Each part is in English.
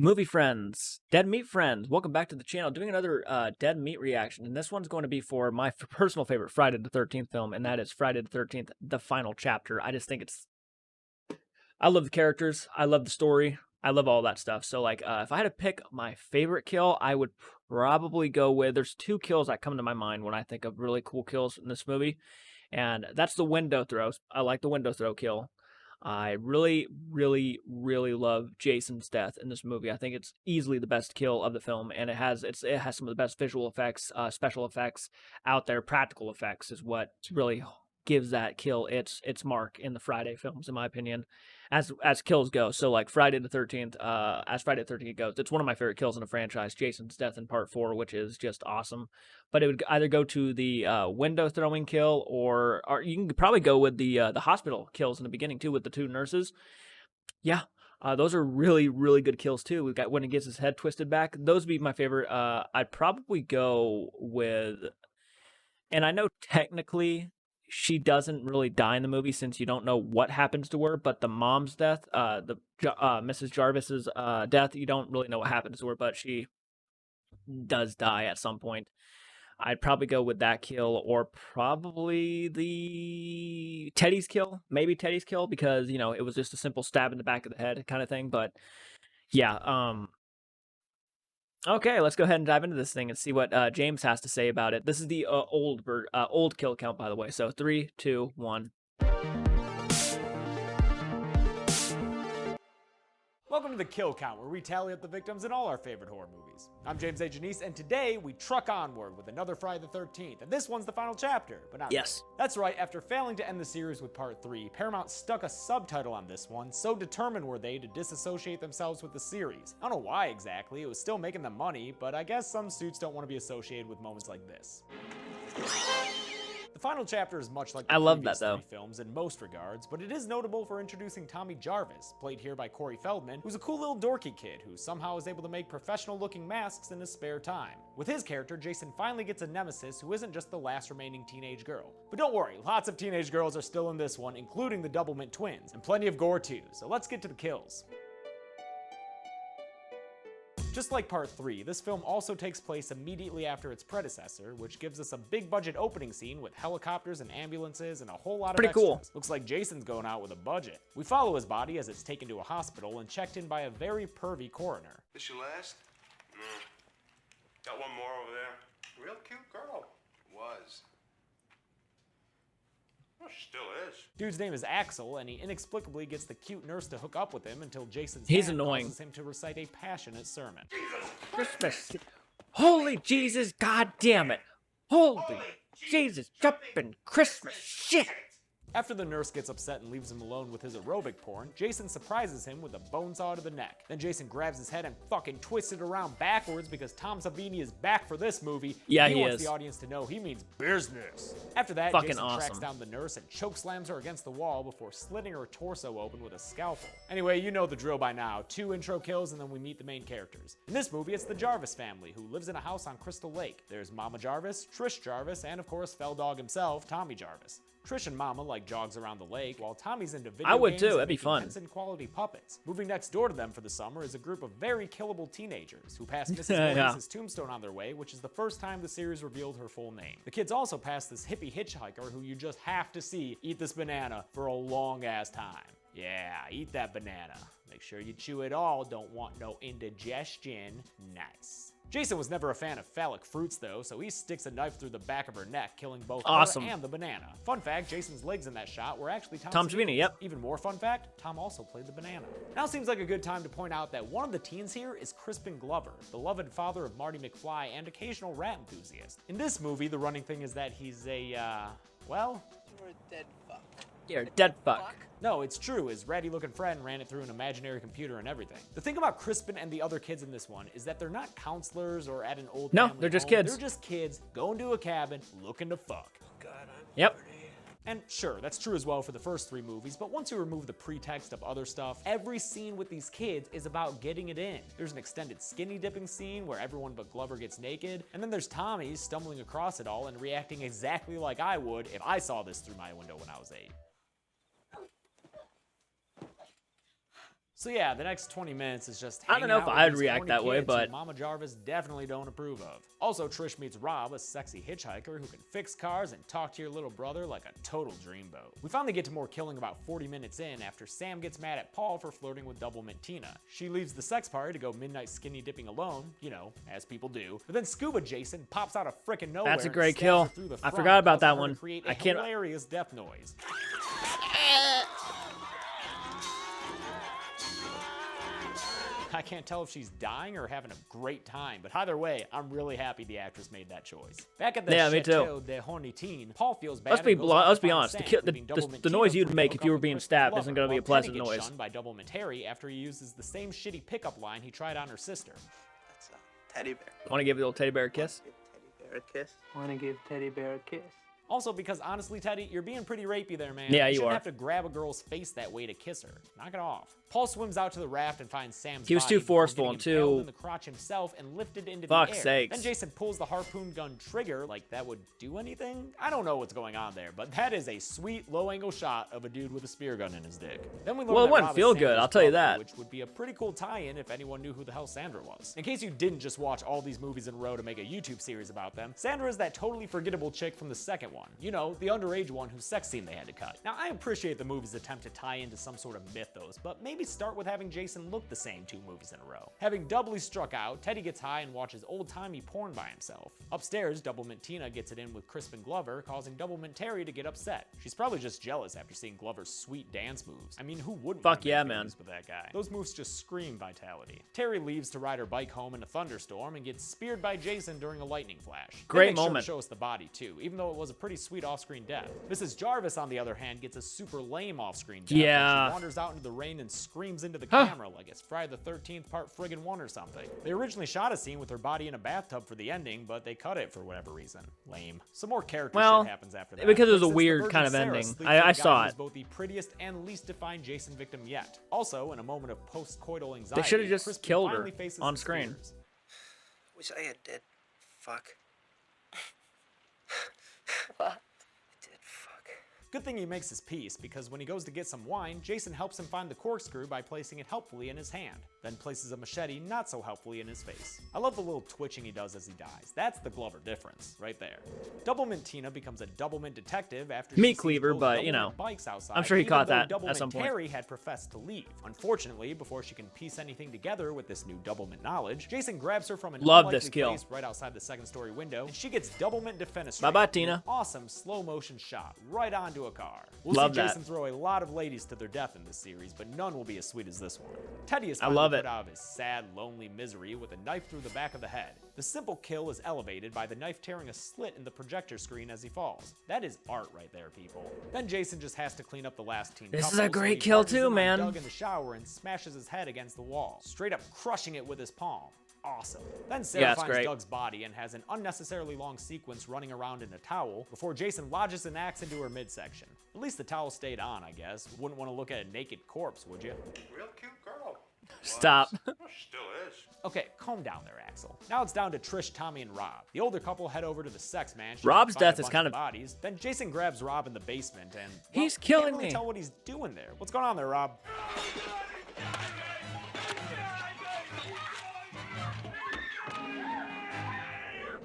Movie friends, dead meat friends, welcome back to the channel. Doing another dead meat reaction, and this one's going to be for my personal favorite Friday the 13th film, and that is Friday the 13th, the final chapter. I just think I love the characters, I love the story, I love all that stuff. So, like, if I had to pick my favorite kill, I would probably go with, there's two kills that come to my mind when I think of really cool kills in this movie, and that's the window throws. I like the window throw kill. I really, really, really love Jason's death in this movie. I think it's easily the best kill of the film, and it has some of the best visual effects, special effects out there. Practical effects is what really gives that kill its mark in the Friday films, in my opinion, as kills go. So like Friday the 13th, as Friday the 13th goes, it's one of my favorite kills in the franchise. Jason's death in Part 4, which is just awesome. But it would either go to the window throwing kill, or you can probably go with the hospital kills in the beginning too, with the two nurses. Yeah, those are really, really good kills too. We've got when he gets his head twisted back. Those would be my favorite. I'd probably go with, and I know technically she doesn't really die in the movie since you don't know what happens to her, but the mom's death, Mrs. Jarvis's death, you don't really know what happens to her, but she does die at some point. I'd probably go with that kill, or probably the Teddy's kill, maybe Teddy's kill, because, you know, it was just a simple stab in the back of the head kind of thing. But yeah, okay, let's go ahead and dive into this thing and see what James has to say about it. This is the old kill count, by the way. So 3, 2, 1. Welcome to the Kill Count, where we tally up the victims in all our favorite horror movies. I'm James A. Janice, and today we truck onward with another Friday the 13th, and this one's the final chapter, but not Yes. really. That's right, after failing to end the series with Part 3, Paramount stuck a subtitle on this one, so determined were they to disassociate themselves with the series. I don't know why exactly, it was still making them money, but I guess some suits don't want to be associated with moments like this. The final chapter is much like the previous three films in most regards, but it is notable for introducing Tommy Jarvis, played here by Corey Feldman, who's a cool little dorky kid who somehow is able to make professional-looking masks in his spare time. With his character, Jason finally gets a nemesis who isn't just the last remaining teenage girl. But don't worry, lots of teenage girls are still in this one, including the Doublemint twins, and plenty of gore too, so let's get to the kills. Just like Part 3, this film also takes place immediately after its predecessor, which gives us a big budget opening scene with helicopters and ambulances and a whole lot of extras. Cool. Looks like Jason's going out with a budget. We follow his body as it's taken to a hospital and checked in by a very pervy coroner. This your last? Got one more over there. Real cute girl. Was. Well, she still is. Dude's name is Axel, and he inexplicably gets the cute nurse to hook up with him until Jason's He's hand annoying. causes him to recite a passionate sermon. Christmas. Holy Jesus, God damn it. Holy Jesus, jumping Christmas shit. After the nurse gets upset and leaves him alone with his aerobic porn, Jason surprises him with a bone saw to the neck. Then Jason grabs his head and fucking twists it around backwards because Tom Savini is back for this movie. Yeah, he wants is. the audience to know he means business. After that, Fucking Jason awesome. tracks down the nurse and chokeslams her against the wall before slitting her torso open with a scalpel. Anyway, you know the drill by now. 2 intro kills and then we meet the main characters. In this movie, it's the Jarvis family who lives in a house on Crystal Lake. There's Mama Jarvis, Trish Jarvis, and of course, Fell Dog himself, Tommy Jarvis. Trish and Mama like jogs around the lake, while Tommy's into video I would games too, and that'd be making fun. Henson quality puppets. Moving next door to them for the summer is a group of very killable teenagers who pass Mrs. Voorhees' tombstone on their way, which is the first time the series revealed her full name. The kids also pass this hippie hitchhiker who you just have to see eat this banana for a long ass time. Yeah, eat that banana. Make sure you chew it all, don't want no indigestion. Nice. Jason was never a fan of phallic fruits though, so he sticks a knife through the back of her neck, killing both her and the banana. Fun fact, Jason's legs in that shot were actually Tom Savini. Yep. Even more fun fact, Tom also played the banana. Now seems like a good time to point out that one of the teens here is Crispin Glover, beloved father of Marty McFly and occasional rat enthusiast. In this movie, the running thing is that he's a, well... You're a dead fuck. You're a dead fuck. No, it's true. His ratty-looking friend ran it through an imaginary computer and everything. The thing about Crispin and the other kids in this one is that they're not counselors or at an old family they're just home. kids. They're just kids going to a cabin looking to fuck. God, I'm Yep. dirty. And sure, that's true as well for the first 3 movies, but once you remove the pretext of other stuff, every scene with these kids is about getting it in. There's an extended skinny dipping scene where everyone but Glover gets naked, and then there's Tommy stumbling across it all and reacting exactly like I would if I saw this through my window when I was 8. So yeah, the next 20 minutes is just I don't hanging know if out with I'd these react horny that way, kids but who Mama Jarvis definitely don't approve of. Also, Trish meets Rob, a sexy hitchhiker who can fix cars and talk to your little brother like a total dreamboat. We finally get to more killing about 40 minutes in after Sam gets mad at Paul for flirting with Double Mint Tina. She leaves the sex party to go midnight skinny dipping alone, you know, as people do. But then Scuba Jason pops out of frickin' nowhere. That's a and great stabs kill. her through the I front, forgot about causing that her one. to create I a can't. hilarious death noise. I can't tell if she's dying or having a great time, but either way, I'm really happy the actress made that choice. Back at the Me too. Chateau de Hornitine, Paul feels bad. Let's be and goes off to let's be find honest. Sam, leaving Double Mint The Tina noise free you'd to make hook if you up were with being Crispin stabbed Glover, isn't going to be a while pleasant Teddy gets noise. shunned by Double Mint Terry after he uses the same shitty pickup line he tried on her sister. That's a teddy bear. Want to give the little teddy bear a kiss? Give teddy bear a kiss. Want to give teddy bear a kiss? Also, because honestly, Teddy, you're being pretty rapey there, man. Yeah, you shouldn't are. have to grab a girl's face that way to kiss her. Knock it off. Paul swims out to the raft and finds Sam's He was body too before forceful getting and too- impaled in the crotch himself and lifted into the Fuck's air. sakes. Then Jason pulls the harpoon gun trigger like that would do anything? I don't know what's going on there, but that is a sweet low-angle shot of a dude with a spear gun in his dick. Then we learn Well, it that wouldn't Rob is feel good, Sandra's I'll tell you brother, that. which would be a pretty cool tie-in if anyone knew who the hell Sandra was. In case you didn't just watch all these movies in a row to make a YouTube series about them, Sandra is that totally forgettable chick from the second one. You know, the underage one whose sex scene they had to cut. Now, I appreciate the movie's attempt to tie into some sort of mythos, but maybe start with having Jason look the same 2 movies in a row. Having doubly struck out, Teddy gets high and watches old-timey porn by himself. Upstairs, Double Mint Tina gets it in with Crispin Glover, causing Double Mint Terry to get upset. She's probably just jealous after seeing Glover's sweet dance moves. I mean, who wouldn't Fuck want to yeah, make man. movies with that guy? Those moves just scream vitality. Terry leaves to ride her bike home in a thunderstorm and gets speared by Jason during a lightning flash. Great They make sure to moment. show us the body too, even though it was a pretty sweet off-screen death. Mrs. Jarvis, on the other hand, gets a super lame off-screen death. when Yeah. She wanders out into the rain and screams into the camera like it's Friday the 13th part friggin' 1 or something. They originally shot a scene with her body in a bathtub for the ending, but they cut it for whatever reason. Lame. Some more character Well, shit happens after that. because it was For a instance, the weird Virgin kind of Sarah ending. sleeps I with a saw guy who's it. both the prettiest and least defined Jason victim yet. Also, in a moment of post-coital anxiety, should have just Crispin killed her finally faces on his screen. fears. Wish I had dead. Fuck. What? Dead fuck. Good thing he makes his peace, because when he goes to get some wine, Jason helps him find the corkscrew by placing it helpfully in his hand, then places a machete not so helpfully in his face. I love the little twitching he does as he dies. That's the Glover difference, right there. Double Mint Tina becomes a Double Mint detective after she Meat sees cleaver, both but, Double you know, Mint bikes outside, I'm sure he even caught though that Double at some Mint point. Terry had professed to leave. Unfortunately, before she can piece anything together with this new Double Mint knowledge, Jason grabs her from an Love unlikely this kill. place right outside the second-story window, and she gets Double Mint defenestrated. Bye-bye, with Tina. an awesome slow-motion shot right onto a car. We'll Love see that. Jason throw a lot of ladies to their death in this series, but none will be as sweet as this one. Teddy is I finally love put it. out of his sad, lonely misery with a knife through the back of the head. The simple kill is elevated by the knife tearing a slit in the projector screen as he falls. That is art right there, people. Then Jason just has to clean up the last teen This is couple, a so great he kill barges too, in on man. Doug in the shower and smashes his head against the wall, straight up crushing it with his palm. Awesome. Then Sarah Yeah, it's finds great. Doug's body and has an unnecessarily long sequence running around in a towel before Jason lodges an axe into her midsection. At least the towel stayed on, I guess. Wouldn't want to look at a naked corpse, would you? Real cute girl. Stop. Still is. Okay, calm down there, Axel. Now it's down to Trish, Tommy, and Rob. The older couple head over to the sex mansion. Rob's to find a death is bunch kind of- bodies. Then Jason grabs Rob in the basement and He's well, killing can't really me. tell what he's doing there. What's going on there, Rob?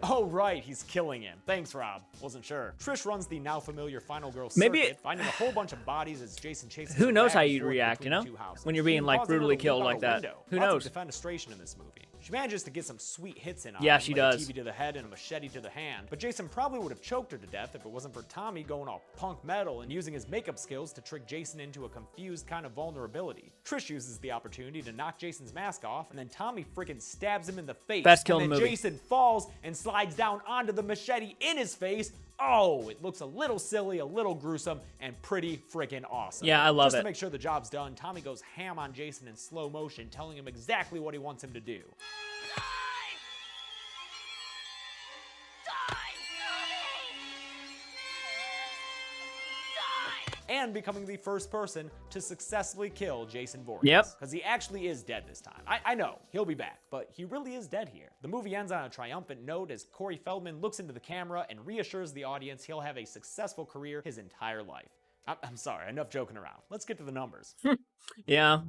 Oh, right, he's killing him. Thanks, Rob. Wasn't sure. Trish runs the now familiar Final Girl Maybe circuit, it- finding a whole bunch of bodies as Jason chases Who her knows back how and you'd forth react, between you know? the two houses, When you're being, even like, causing her to brutally leap killed out like a that. window. Who Lots knows? of defenestration in this movie. She manages to get some sweet hits in on Yeah, him, she like does. a TV to the head and a machete to the hand, but Jason probably would have choked her to death if it wasn't for Tommy going all punk metal and using his makeup skills to trick Jason into a confused kind of vulnerability. Trish uses the opportunity to knock Jason's mask off, and then Tommy freaking stabs him in the face. Best kill in and the then movie. Jason falls and slides down onto the machete in his face. Oh, it looks a little silly, a little gruesome, and pretty freaking awesome. Yeah, I love Just it. to make sure the job's done, Tommy goes ham on Jason in slow motion, telling him exactly what he wants him to do. And becoming the first person to successfully kill Jason Voorhees. Yep. Because he actually is dead this time. I know, he'll be back, but he really is dead here. The movie ends on a triumphant note as Corey Feldman looks into the camera and reassures the audience he'll have a successful career his entire life. I'm sorry, enough joking around. Let's get to the numbers. Yeah.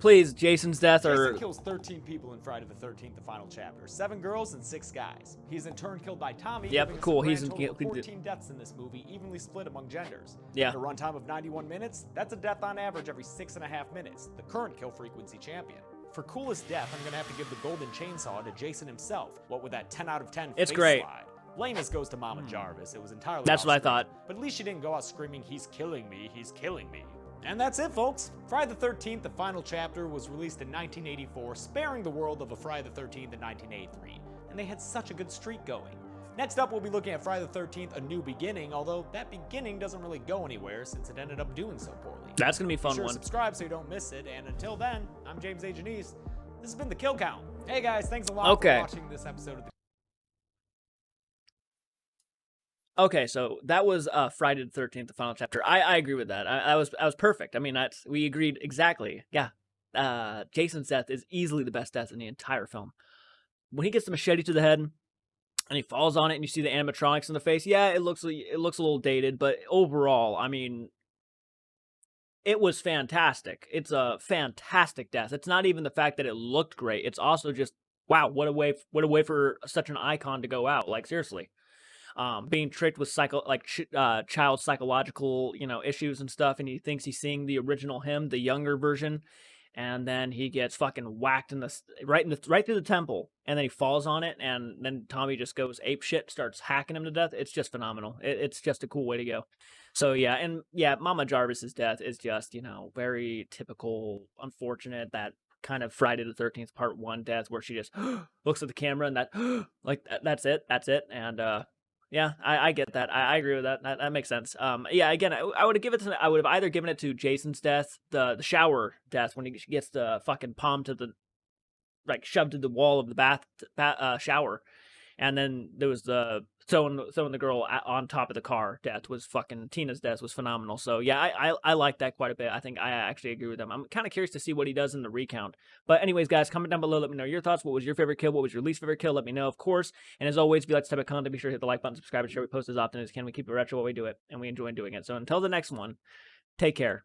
Please, Jason's death Jason or kills 13 people in Friday the 13th, the final chapter. 7 girls and 6 guys. He's in turn killed by Tommy. Yep, giving us cool. A grand He's in- total of 14 deaths in this movie, evenly split among genders. Yeah. At a runtime of 91 minutes, that's a death on average every 6.5 minutes. The current kill frequency champion. For coolest death, I'm gonna have to give the golden chainsaw to Jason himself. What with that 10 out of 10 It's face great. slide. Lamest goes to Mama Jarvis. It was entirely That's what I off-screen. thought. But at least she didn't go out screaming, "He's killing me, he's killing me." And that's it, folks. Friday the 13th, the final chapter, was released in 1984, sparing the world of a Friday the 13th in 1983. And they had such a good streak going. Next up, we'll be looking at Friday the 13th, A New Beginning, although that beginning doesn't really go anywhere since it ended up doing so poorly. That's gonna be a Be fun sure to one. subscribe so you don't miss it, and until then, I'm James A. Janice. This has been The Kill Count. Hey guys, thanks a lot Okay. for watching this episode of The Okay, so that was Friday the 13th, the final chapter. I agree with that. I was perfect. I mean, we agreed exactly. Yeah, Jason's death is easily the best death in the entire film. When he gets the machete to the head and he falls on it, and you see the animatronics in the face. Yeah, it looks a little dated, but overall, I mean, it was fantastic. It's a fantastic death. It's not even the fact that it looked great. It's also just wow, what a way for such an icon to go out. Like seriously. Being tricked with child psychological, issues and stuff, and he thinks he's seeing the original him, the younger version, and then he gets fucking whacked right through the temple, and then he falls on it, and then Tommy just goes ape shit, starts hacking him to death. It's just phenomenal. It's just a cool way to go. So yeah, and yeah, Mama Jarvis's death is just very typical, unfortunate, that kind of Friday the 13th Part 1 death where she just looks at the camera and that that's it, and yeah, I get that. I agree with that. That makes sense. Yeah, again, I would have either given it to Jason's death, the shower death when he gets the fucking palm to the shoved to the wall of the bath shower, and then there was the throwing the girl on top of the car death was fucking Tina's death was phenomenal. So yeah, I like that quite a bit. I think I actually agree with them. I'm kind of curious to see what he does in the recount. But anyways, guys, comment down below. Let me know your thoughts. What was your favorite kill? What was your least favorite kill? Let me know, of course. And as always, if you like this type of content, be sure to hit the like button, subscribe, and share. We post as often as we can. We keep it retro while we do it, and we enjoy doing it. So until the next one, take care.